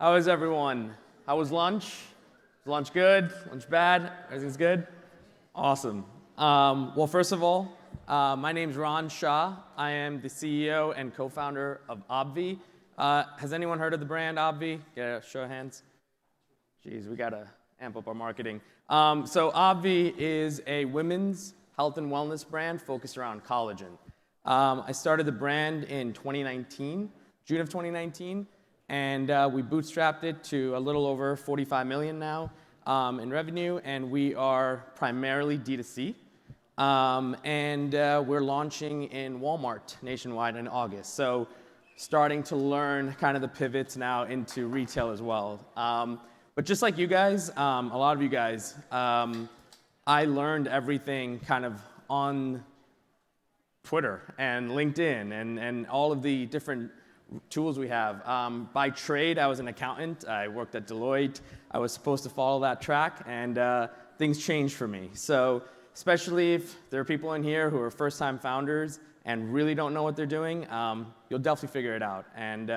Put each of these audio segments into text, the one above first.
How is everyone? How was lunch? Was lunch good? Lunch bad? Everything's good? Awesome. Well, first of all, my name's Ron Shah. I am the CEO and co-founder of Obvi. Has anyone heard of the brand Obvi? Get a show of hands. Jeez, we gotta amp up our marketing. So Obvi is a women's health and wellness brand focused around collagen. I started the brand in 2019, June of 2019, and we bootstrapped it to a little over 45 million now in revenue, and we are primarily D2C. We're launching in Walmart nationwide in August. So starting to learn kind of the pivots now into retail as well. But just like you guys, a lot of you guys, I learned everything kind of on Twitter and LinkedIn and all of the different tools we have. By trade, I was an accountant. I worked at Deloitte. I was supposed to follow that track, and things changed for me. So especially if there are people in here who are first-time founders and really don't know what they're doing, you'll definitely figure it out. And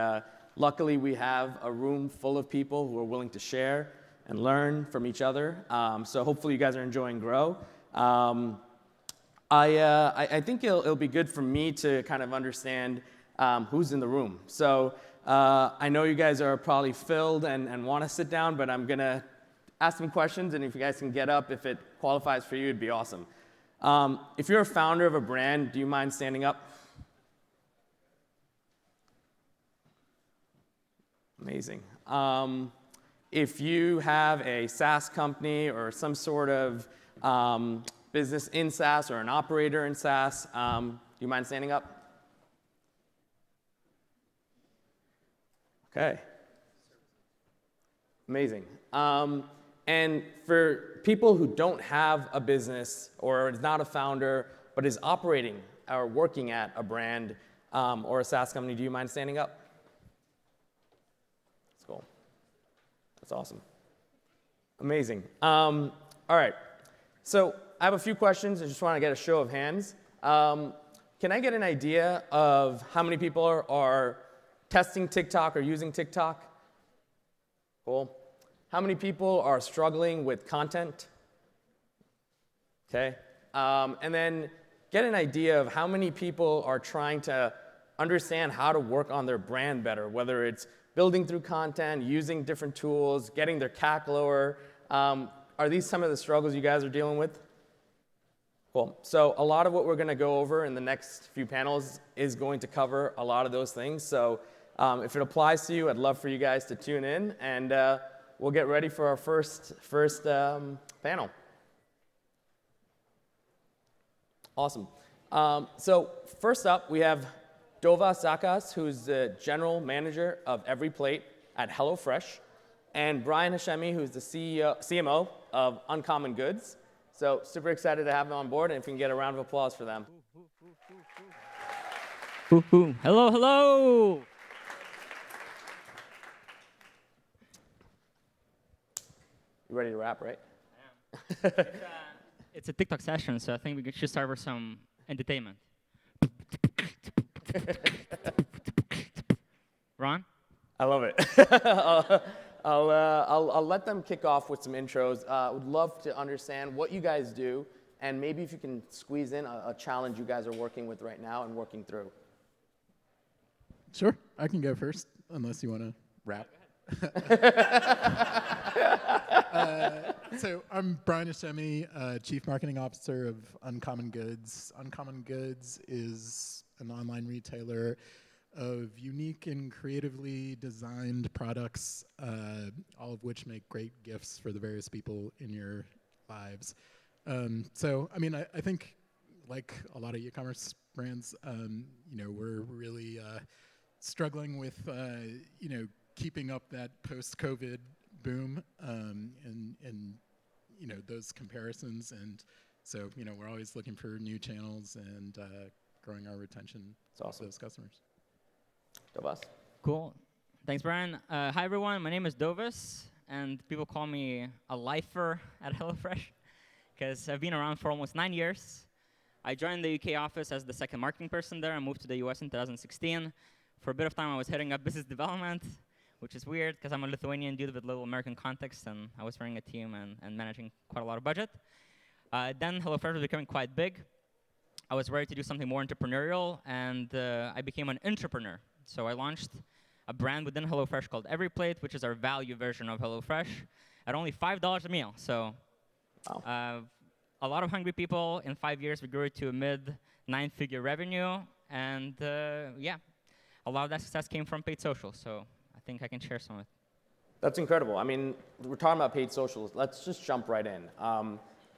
luckily, we have a room full of people who are willing to share and learn from each other. So hopefully you guys are enjoying Grow. I think it'll be good for me to kind of understand who's in the room. So I know you guys are probably filled and want to sit down, but I'm going to ask some questions, and if you guys can get up, if it qualifies for you, it'd be awesome. If you're a founder of a brand, do you mind standing up? Amazing. If you have a SaaS company or some sort of business in SaaS or an operator in SaaS, do you mind standing up? Okay. Amazing. And for people who don't have a business or is not a founder but is operating or working at a brand or a SaaS company, do you mind standing up? That's cool. That's awesome. Amazing. All right. So I have a few questions. I just want to get a show of hands. Can I get an idea of how many people are testing TikTok or using TikTok? Cool. How many people are struggling with content? Okay. And then get an idea of how many people are trying to understand how to work on their brand better, whether it's building through content, using different tools, getting their CAC lower. Are these some of the struggles you guys are dealing with? Cool. So a lot of what we're going to go over in the next few panels is going to cover a lot of those things. So if it applies to you, I'd love for you guys to tune in, and we'll get ready for our first panel. Awesome. So first up, we have Dova Sakas, who's the general manager of EveryPlate at HelloFresh, and Brian Hashemi, who's the CMO of Uncommon Goods. So super excited to have them on board, and if we can get a round of applause for them. Hello, hello. You ready to wrap, right? I am. It's a TikTok session, so I think we should start with some entertainment. Ron? I love it. I'll let them kick off with some intros. Would love to understand what you guys do, and maybe if you can squeeze in a challenge you guys are working with right now and working through. Sure, I can go first, unless you want to rap. So I'm Brian Hashemi, Chief Marketing Officer of Uncommon Goods. Uncommon Goods is an online retailer of unique and creatively designed products, all of which make great gifts for the various people in your lives. So, I mean, I think, like a lot of e-commerce brands, we're really struggling with, keeping up that post-COVID boom and those comparisons. And so, we're always looking for new channels and growing our retention of those customers. Dovas. Cool. Thanks, Brian. Hi, everyone. My name is Dovas, and people call me a lifer at HelloFresh because I've been around for almost 9 years. I joined the UK office as the second marketing person there. I moved to the US in 2016. For a bit of time, I was heading up business development. which is weird because I'm a Lithuanian dude with little American context, and I was running a team and managing quite a lot of budget. Then HelloFresh was becoming quite big. I was ready to do something more entrepreneurial, and I became an entrepreneur. So I launched a brand within HelloFresh called EveryPlate, which is our value version of HelloFresh, at only $5 a meal. So a lot of hungry people. In 5 years, we grew it to a mid-9-figure revenue. And yeah, a lot of that success came from paid social. So I think I can share some of it. That's incredible. I mean, we're talking about paid socials. Let's just jump right in.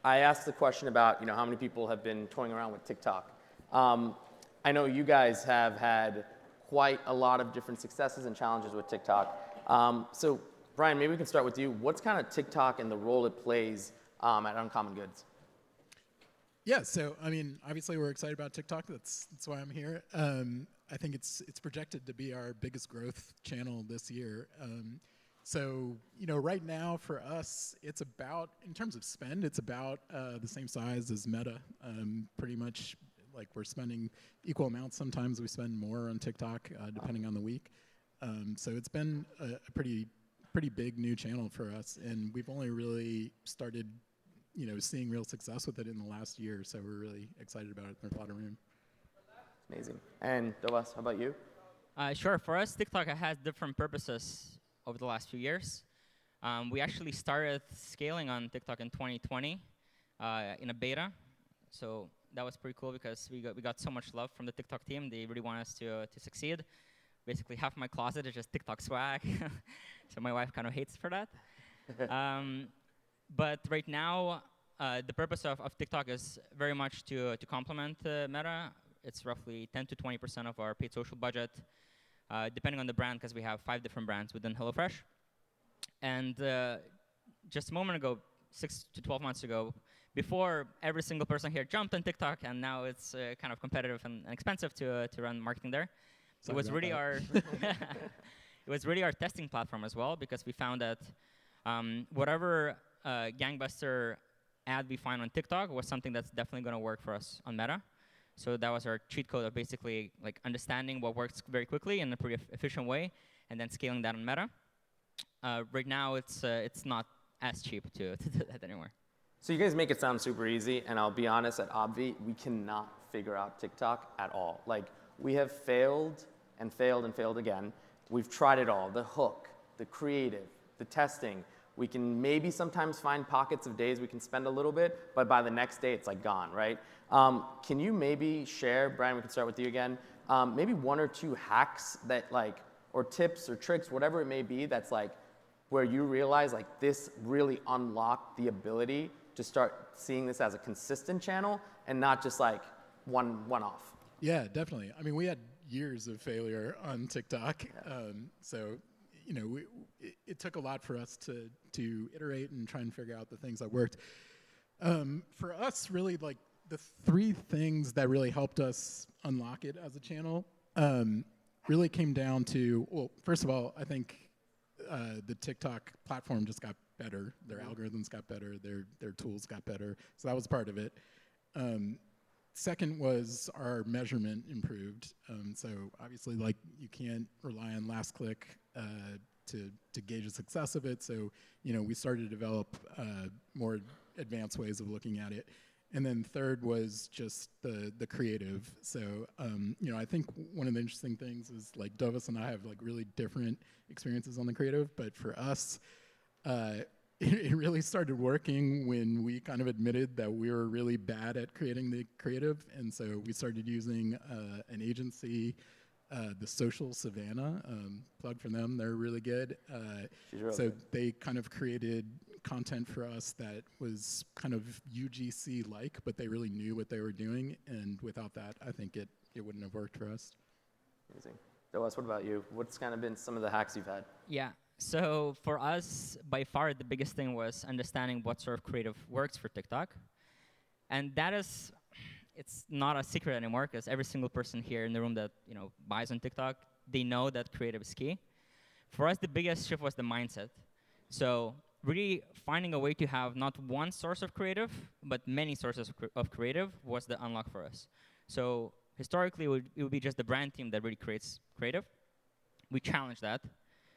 I asked the question about how many people have been toying around with TikTok. I know you guys have had quite a lot of different successes and challenges with TikTok. So Brian, maybe we can start with you. What's kind of TikTok and the role it plays at Uncommon Goods? Yeah, so I mean, obviously we're excited about TikTok. That's why I'm here. I think it's projected to be our biggest growth channel this year. So right now for us, it's about, in terms of spend, it's about the same size as Meta. Pretty much, like, we're spending equal amounts. Sometimes we spend more on TikTok, depending on the week. So it's been a pretty big new channel for us, and we've only really started seeing real success with it in the last year, so we're really excited about it. There's a lot of room. Amazing. And Dovas, how about you? Sure. For us, TikTok has different purposes over the last few years. We actually started scaling on TikTok in 2020 in a beta. So that was pretty cool because we got so much love from the TikTok team. They really want us to succeed. Basically, half my closet is just TikTok swag. So my wife kind of hates for that. But right now, the purpose of TikTok is very much to complement Meta. It's roughly 10 to 20% of our paid social budget, depending on the brand, because we have 5 different brands within HelloFresh. And just a moment ago, 6 to 12 months ago, before every single person here jumped on TikTok, and now it's kind of competitive and expensive to run marketing there. It was really our it was really our testing platform as well, because we found that whatever gangbuster ad we find on TikTok was something that's definitely going to work for us on Meta. So that was our cheat code of basically like understanding what works very quickly in a pretty efficient way, and then scaling that on Meta. Right now, it's not as cheap to do that anymore. So you guys make it sound super easy, and I'll be honest, at Obvi, we cannot figure out TikTok at all. Like, we have failed and failed and failed again. We've tried it all, the hook, the creative, the testing. We can maybe sometimes find pockets of days we can spend a little bit, but by the next day, it's like gone, right? Can you maybe share, Brian, we can start with you again, maybe 1 or 2 hacks that like, or tips or tricks, whatever it may be, that's like, where you realize like this really unlocked the ability to start seeing this as a consistent channel and not just like one-off? Yeah, definitely. I mean, we had years of failure on TikTok, so it took a lot for us to iterate and try and figure out the things that worked. For us, really, like the 3 things that really helped us unlock it as a channel really came down to, well, first of all, I think the TikTok platform just got better. Their algorithms got better. Their tools got better. So that was part of it. Second was our measurement improved. So obviously, like, you can't rely on last click to gauge the success of it. So we started to develop more advanced ways of looking at it. And then third was just the creative. So I think one of the interesting things is, like, Dovas and I have like really different experiences on the creative, but for us, it really started working when we kind of admitted that we were really bad at creating the creative, and so we started using an agency, the Social Savannah. Plug for them; they're really good. So they kind of created content for us that was kind of UGC-like, but they really knew what they were doing, and without that, I think it wouldn't have worked for us. Amazing. Doas, what about you? What's kind of been some of the hacks you've had? Yeah. So for us, by far, the biggest thing was understanding what sort of creative works for TikTok. And that is, it's not a secret anymore, because every single person here in the room that buys on TikTok, they know that creative is key. For us, the biggest shift was the mindset. So really finding a way to have not one source of creative, but many sources of creative was the unlock for us. So historically, it would be just the brand team that really creates creative. We challenged that.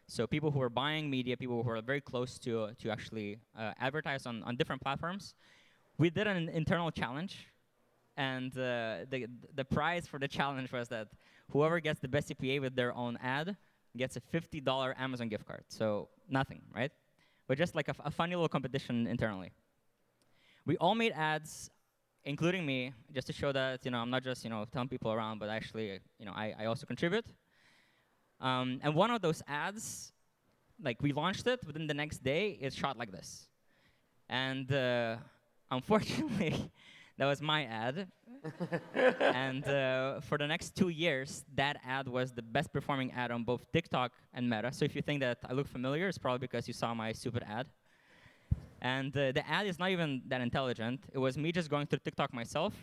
So people who are buying media, people who are very close to actually advertise on different platforms. We did an internal challenge, and the prize for the challenge was that whoever gets the best CPA with their own ad gets a $50 Amazon gift card. So nothing, right? But just like a funny little competition internally. We all made ads, including me, just to show that I'm not just telling people around, but actually I also contribute. And one of those ads, like we launched it within the next day, it shot like this. And unfortunately, that was my ad. And for the next 2 years, that ad was the best performing ad on both TikTok and Meta. So if you think that I look familiar, it's probably because you saw my stupid ad. And the ad is not even that intelligent. It was me just going through TikTok myself,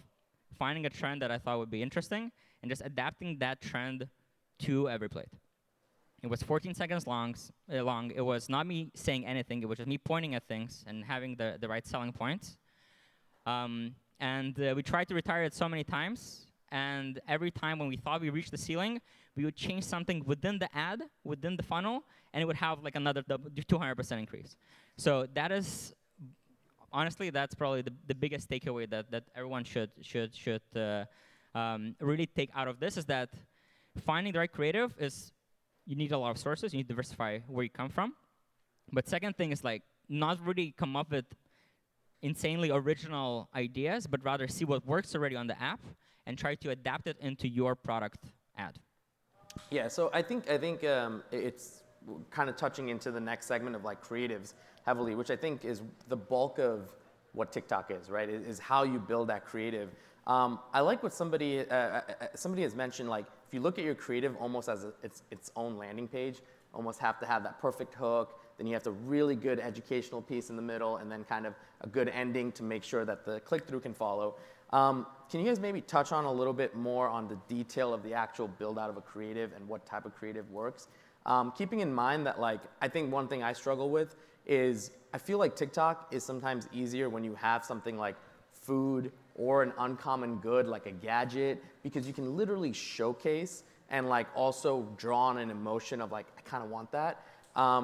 finding a trend that I thought would be interesting, and just adapting that trend to EveryPlate. It was 14 seconds long. It was not me saying anything. It was just me pointing at things and having the right selling points. And we tried to retire it so many times. And every time when we thought we reached the ceiling, we would change something within the ad, within the funnel, and it would have like another 200% increase. So that is, honestly, that's probably the biggest takeaway that everyone should really take out of this, is that finding the right creative is, you need a lot of sources. You need to diversify where you come from. But second thing is like not really come up with insanely original ideas, but rather see what works already on the app and try to adapt it into your product ad. Yeah, so I think it's kind of touching into the next segment of like creatives heavily, which I think is the bulk of what TikTok is, right? Is how you build that creative. I like what somebody has mentioned. Like, if you look at your creative almost as its own landing page, almost have to have that perfect hook. Then you have the really good educational piece in the middle, and then kind of a good ending to make sure that the click-through can follow. Can you guys maybe touch on a little bit more on the detail of the actual build-out of a creative and what type of creative works? Keeping in mind that, like, I think one thing I struggle with is I feel like TikTok is sometimes easier when you have something like food or an uncommon good like a gadget, because you can literally showcase and like also draw on an emotion of like, I kind of want that.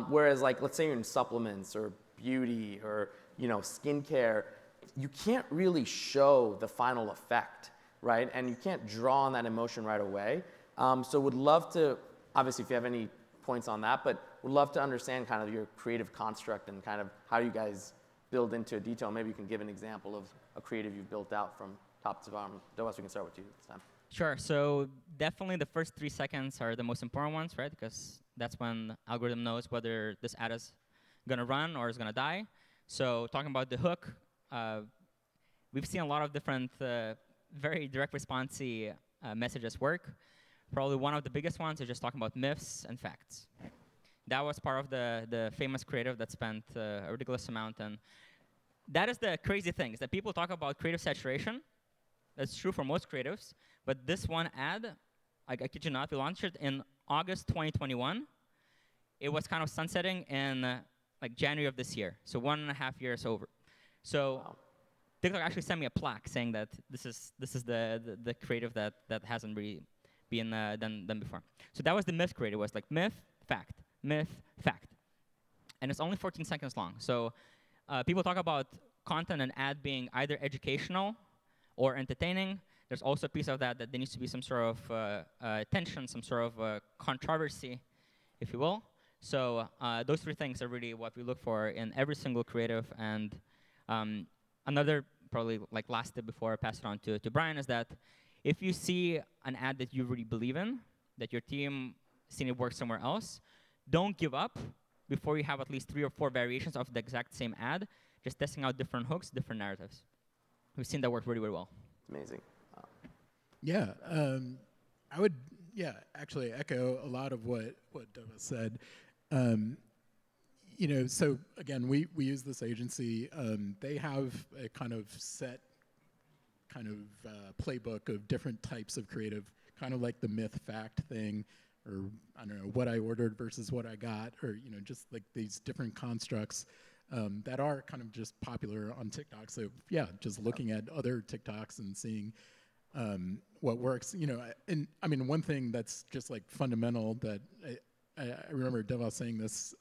Whereas like, let's say you're in supplements or beauty or skincare, you can't really show the final effect, right? And you can't draw on that emotion right away. So would love to, obviously if you have any points on that, but would love to understand kind of your creative construct and kind of how you guys build into a detail. Maybe you can give an example of a creative you've built out from top to bottom. Doas, we can start with you this time. Sure. So definitely the first 3 seconds are the most important ones, right? Because that's when the algorithm knows whether this ad is going to run or is going to die. So talking about the hook, we've seen a lot of different very direct response-y messages work. Probably one of the biggest ones is just talking about myths and facts. That was part of the famous creative that spent a ridiculous amount. And that is the crazy thing, is that people talk about creative saturation. That's true for most creatives. But this one ad, I kid you not, we launched it in August 2021. It was kind of sunsetting in like January of this year. So 1.5 years over. So wow. TikTok actually sent me a plaque saying that this is the creative that hasn't really been done before. So that was the myth creative. It was like myth, fact, myth, fact. And it's only 14 seconds long. So people talk about content and ad being either educational or entertaining. There's also a piece of that there needs to be some sort of tension, some sort of controversy, if you will. So those 3 things are really what we look for in every single creative. And another probably like last tip before I pass it on to Brian is that if you see an ad that you really believe in, that your team seen it work somewhere else, don't give up before you have at least 3 or 4 variations of the exact same ad, just testing out different hooks, different narratives. We've seen that work really, really well. Amazing. Yeah, I would, actually echo a lot of what Dovis said. So again, we use this agency. They have a kind of set playbook of different types of creative, kind of like the myth fact thing, or I don't know, what I ordered versus what I got, or just like these different constructs that are kind of just popular on TikTok. So yeah, just looking at other TikToks and seeing what works, and I mean, one thing that's just like fundamental that I remember Devos saying this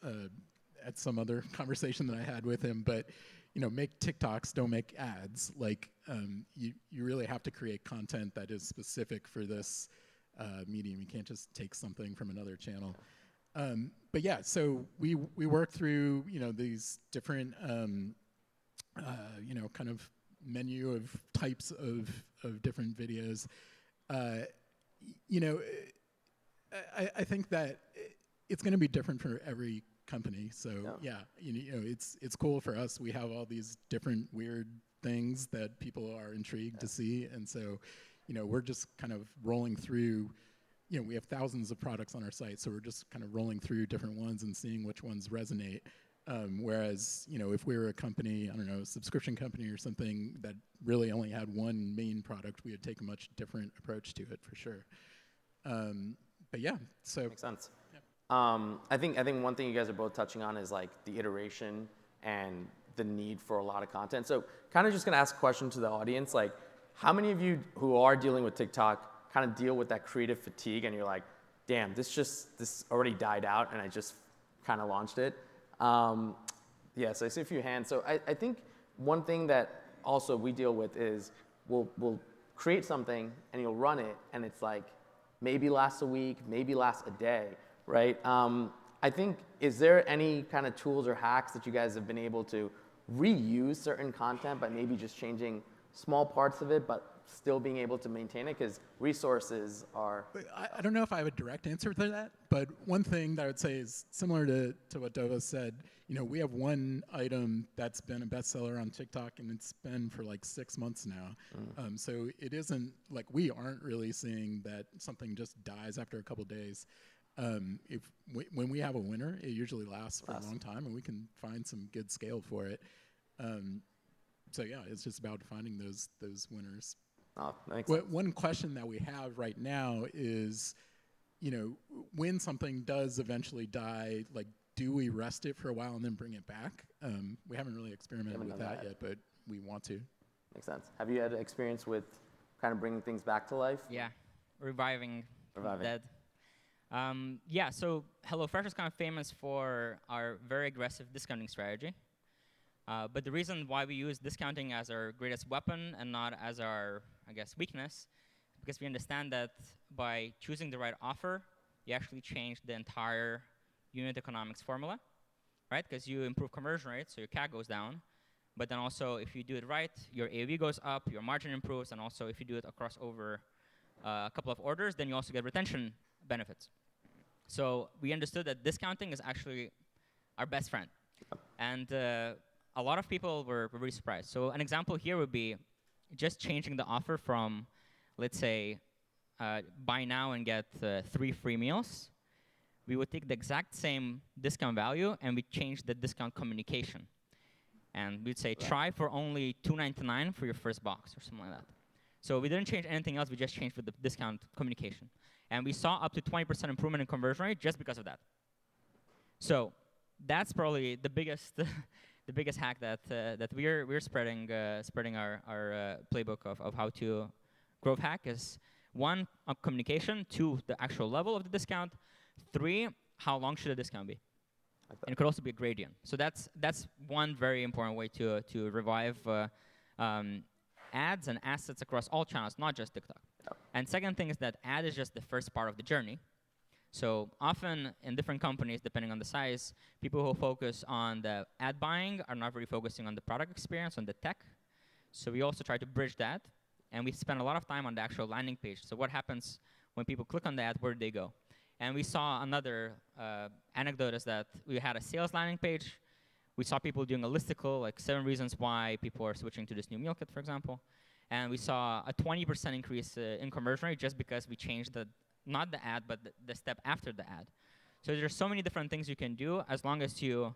at some other conversation that I had with him, but make TikToks, don't make ads. Like you really have to create content that is specific for this medium. You can't just take something from another channel. But yeah, so we work through these different kind of menu of types of different videos. I think that it's going to be different for every company. So yeah, it's cool for us. We have all these different weird things that people are intrigued to see, and so we're just kind of rolling through. We have thousands of products on our site, so we're just kind of rolling through different ones and seeing which ones resonate. Whereas, if we were a company, I don't know, a subscription company or something that really only had one main product, we would take a much different approach to it for sure. But yeah, so Makes sense. Yep. I think one thing you guys are both touching on is like the iteration and the need for a lot of content. So kind of just gonna ask a question to the audience, like how many of you who are dealing with TikTok kind of deal with that creative fatigue and you're like, damn, this already died out and I just kind of launched it? Yeah, so I see a few hands. So I think one thing that also we deal with is we'll create something and you'll run it and it's like maybe lasts a week, maybe lasts a day, right? I think, is there any kind of tools or hacks that you guys have been able to reuse certain content by maybe just changing small parts of it, but still being able to maintain it? Because resources are... I don't know if I have a direct answer to that, but one thing that I would say is similar to what Dova said. We have one item that's been a bestseller on TikTok, and it's been for like 6 months now. So it isn't like we aren't really seeing that something just dies after a couple days. When we have a winner, it usually lasts for a long time, and we can find some good scale for it. So yeah, it's just about finding those winners. Oh, that makes sense. One question that we have right now is, when something does eventually die, like, do we rest it for a while and then bring it back? We haven't really experimented with that yet, but we want to. Makes sense. Have you had experience with kind of bringing things back to life? Yeah, reviving. Dead. Yeah, so HelloFresh is kind of famous for our very aggressive discounting strategy. But the reason why we use discounting as our greatest weapon and not as our, I guess, weakness, because we understand that by choosing the right offer, you actually change the entire unit economics formula, right? Because you improve conversion rate, so your CAC goes down. But then also, if you do it right, your AOV goes up, your margin improves, and also if you do it across over a couple of orders, then you also get retention benefits. So we understood that discounting is actually our best friend. And a lot of people were really surprised. So an example here would be just changing the offer from, let's say, buy now and get 3 free meals. We would take the exact same discount value and we change the discount communication. And we'd say, try for only $2.99 for your first box or something like that. So we didn't change anything else, we just changed with the discount communication. And we saw up to 20% improvement in conversion rate just because of that. So that's probably the biggest the biggest hack that we're spreading our playbook of how to growth hack is 1, communication, 2, the actual level of the discount, 3, how long should a discount be? And it could also be a gradient. So that's one very important way to revive ads and assets across all channels, not just TikTok. Yep. And second thing is that ad is just the first part of the journey. So often in different companies, depending on the size, people who focus on the ad buying are not really focusing on the product experience, on the tech. So we also try to bridge that. And we spend a lot of time on the actual landing page. So what happens when people click on the ad, where do they go? And we saw another anecdote is that we had a sales landing page. We saw people doing a listicle, like 7 reasons why people are switching to this new meal kit, for example. And we saw a 20% increase in conversion rate just because we changed not the ad, but the step after the ad. So there's so many different things you can do as long as you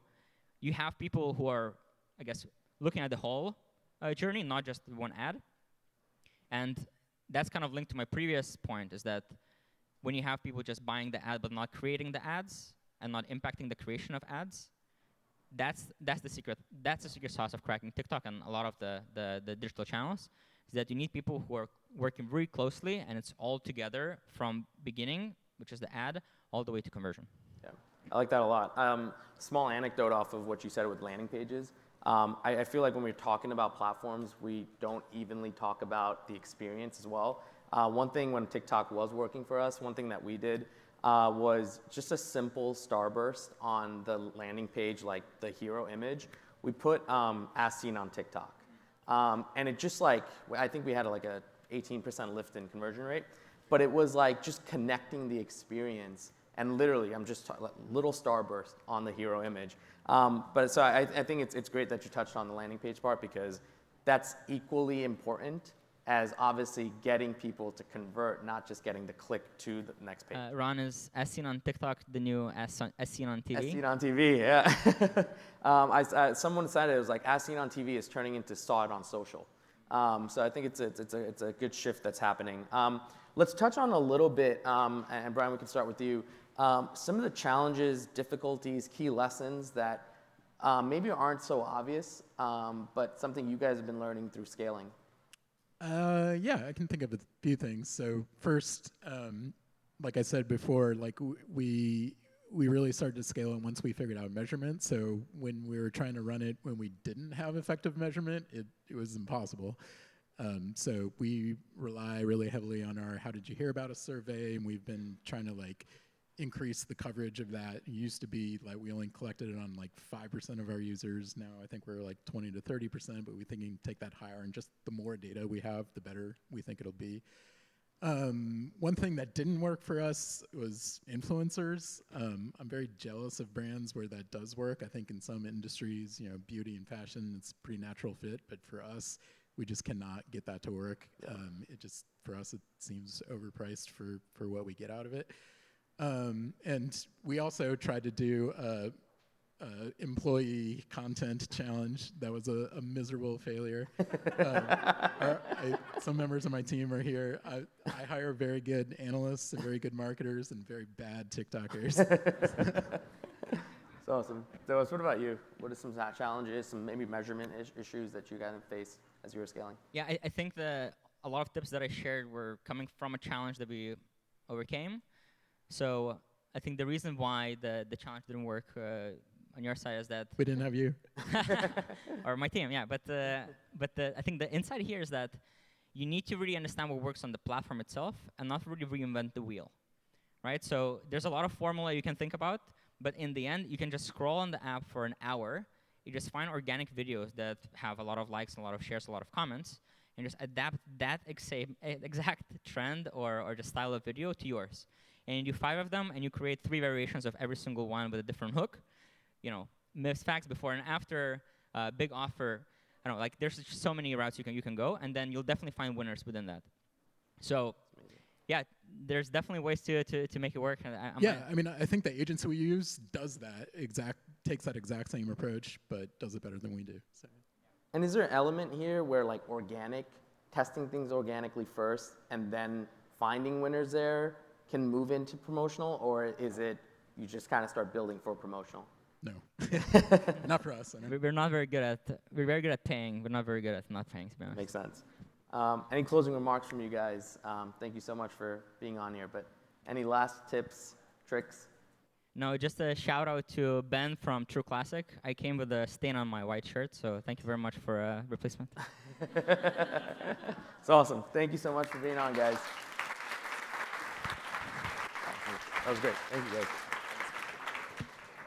have people who are, I guess, looking at the whole journey, not just one ad. And that's kind of linked to my previous point, is that when you have people just buying the ad but not creating the ads and not impacting the creation of ads, that's the secret. That's the secret sauce of cracking TikTok and a lot of the digital channels, is that you need people who are working very closely and it's all together from beginning, which is the ad, all the way to conversion. Yeah, I like that a lot. Small anecdote off of what you said with landing pages. I feel like when we're talking about platforms, we don't evenly talk about the experience as well. One thing when TikTok was working for us, one thing that we did was just a simple starburst on the landing page, like the hero image. We put as seen on TikTok. And it just like, I think we had like a 18% lift in conversion rate, but it was like just connecting the experience. And literally, I'm just little starburst on the hero image. But so I think it's great that you touched on the landing page part, because that's equally important as obviously getting people to convert, not just getting the click to the next page. Ron, is as seen on TikTok the new as seen on TV? As seen on TV, yeah. Someone said it was like as seen on TV is turning into saw it on social. So I think it's a good shift that's happening. Let's touch on a little bit, and Brian, we can start with you. Some of the challenges, difficulties, key lessons that maybe aren't so obvious, but something you guys have been learning through scaling. Yeah, I can think of a few things. So first, like I said before, like we really started to scale it once we figured out measurement. So when we were trying to run it when we didn't have effective measurement, it was impossible. So we rely really heavily on our How Did You Hear About Us survey, and we've been trying to like increase the coverage of that. It used to be like we only collected it on like 5% of our users. Now I think we're like 20 to 30%, but we think we can take that higher, and just the more data we have, the better we think it'll be. One thing that didn't work for us was influencers. I'm very jealous of brands where that does work. I think in some industries, you know, beauty and fashion, it's a pretty natural fit, but for us, we just cannot get that to work. It just, for us, it seems overpriced for what we get out of it. And we also tried to do a employee content challenge that was a miserable failure. Some members of my team are here. I hire very good analysts and very good marketers and very bad TikTokers. That's awesome. So what about you? What are some challenges, some maybe measurement issues that you guys have faced as you were scaling? Yeah, I think a lot of tips that I shared were coming from a challenge that we overcame. So I think the reason why the challenge didn't work on your side is that We didn't have you. or my team, yeah. But I think the insight here is that you need to really understand what works on the platform itself and not really reinvent the wheel, right? So there's a lot of formula you can think about, but in the end, you can just scroll on the app for an hour. You just find organic videos that have a lot of likes, and a lot of shares, a lot of comments, and just adapt that exact trend or just style of video to yours. And you do 5 of them, and you create 3 variations of every single one with a different hook. You know, myths, facts, before and after, big offer. I don't know, like there's just so many routes you can go, and then you'll definitely find winners within that. So, yeah, there's definitely ways to make it work. And I mean, I think the agency we use does that takes that exact same approach, but does it better than we do. So. And is there an element here where like testing things organically first and then finding winners there can move into promotional, or is it you just kind of start building for promotional? No, not for us. We're not very good at we're very good at paying. We're not very good at not paying, to be honest. Makes sense. Any closing remarks from you guys? Thank you so much for being on here. But any last tips, tricks? No, just a shout out to Ben from True Classic. I came with a stain on my white shirt, so thank you very much for replacement. It's awesome. Thank you so much for being on, guys. That was great. Thank you, guys.